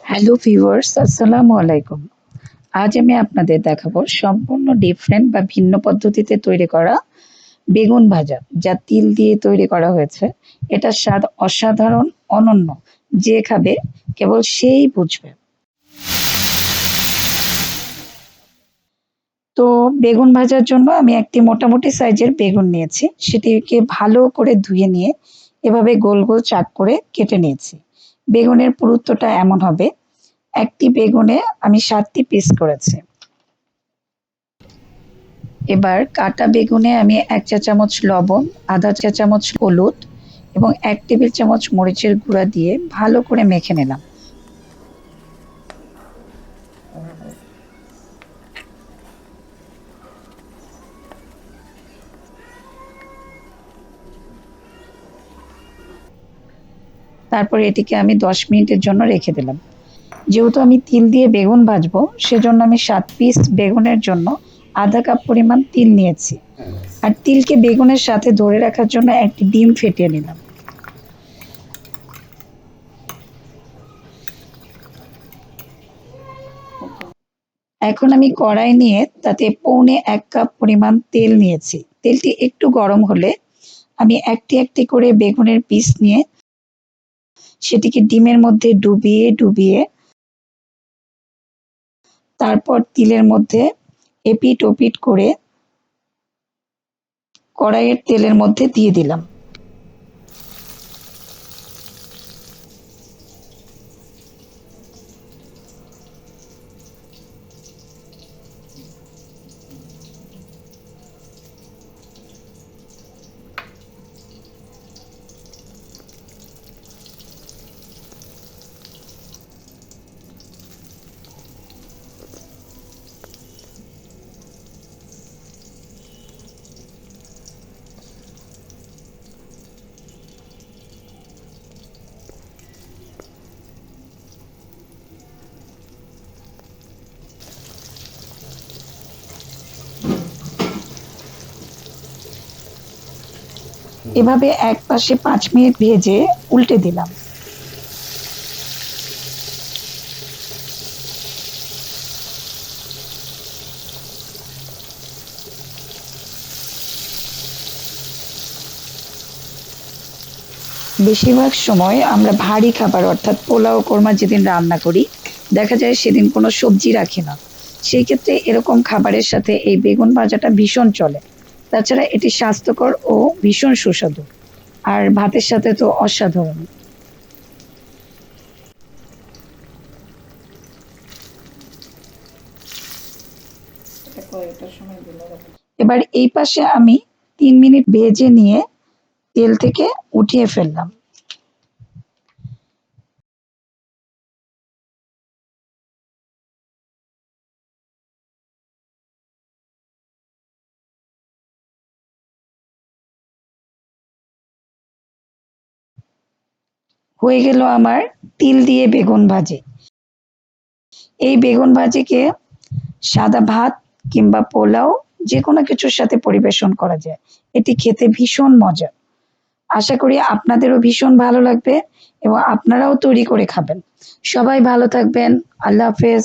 Hello viewers, আসসালামু আলাইকুম। আজ আমি আপনাদের দেখাবো সম্পূর্ণ ডিফারেন্ট বা ভিন্ন পদ্ধতিতে তৈরি করা বেগুন ভাজা, যা তিল দিয়ে তৈরি করা হয়েছে। এটার স্বাদ অসাধারণ, অনন্য। যে খাবে কেবল সেই বুঝবে। তো বেগুন ভাজার জন্য আমি একটি মোটামুটি সাইজের বেগুন নিয়েছি। সেটিকে ভালো করে ধুয়ে নিয়ে এভাবে গোল গোল চাক করে কেটে নিয়েছি। বেগুনের পুরুত্বটা এমন হবে, একটি বেগুনে আমি ৭টি পিস করেছি। এবার কাটা বেগুনে আমি ১ চা চামচ লবণ, আধা চা চামচ হলুদ এবং ১ টেবিল চামচ মরিচের গুঁড়া দিয়ে ভালো করে মেখে নিলাম। তারপর এটিকে আমি ১০ মিনিটের জন্য রেখে দিলাম। যেহেতু আমি তিল দিয়ে বেগুন ভাজবো, সেজন্য আমি ৭ পিস বেগুনের জন্য আধা কাপ পরিমাণ তিল নিয়েছি। আর তিলকে বেগুনের সাথে ধরে রাখার জন্য একটি ডিম ফেটিয়ে নিলাম। এখন আমি কড়াই নিয়ে তাতে পৌনে ১ কাপ পরিমাণ তেল নিয়েছি। তেলটি একটু গরম হলে আমি একটি একটি করে বেগুনের পিস নিয়ে সেটিকে ডিমের মধ্যে ডুবিয়ে ডুবিয়ে তারপর তিলের মধ্যে এপিট ওপিট করে কড়াইয়ের তেলের মধ্যে দিয়ে দিলাম। এভাবে এক পাশে ৫ মিনিট ভেজে উল্টে দিলাম। বেশিরভাগ সময় আমরা ভারী খাবার অর্থাৎ পোলাও কোরমা যেদিন রান্না করি, দেখা যায় সেদিন কোনো সবজি রাখি না। সেই ক্ষেত্রে এরকম খাবারের সাথে এই বেগুন ভাজাটা ভীষণ চলে। তাছাড়া এটি স্বাস্থ্যকর ও ভীষণ সুস্বাদু। আর ভাতের সাথে তো অসাধারণ। এবার এই পাশে আমি ৩ মিনিট ভেজে নিয়ে তেল থেকে উঠিয়ে ফেললাম। হয়ে গেল আমার তিল দিয়ে বেগুন ভাজি। এই বেগুন ভাজিকে সাদা ভাত কিংবা পোলাও যেকোনো কিছুর সাথে পরিবেশন করা যায়। এটি খেতে ভীষণ মজা। আশা করি আপনাদেরও ভীষণ ভালো লাগবে এবং আপনারাও তৈরি করে খাবেন। সবাই ভালো থাকবেন। আল্লাহ হাফেজ।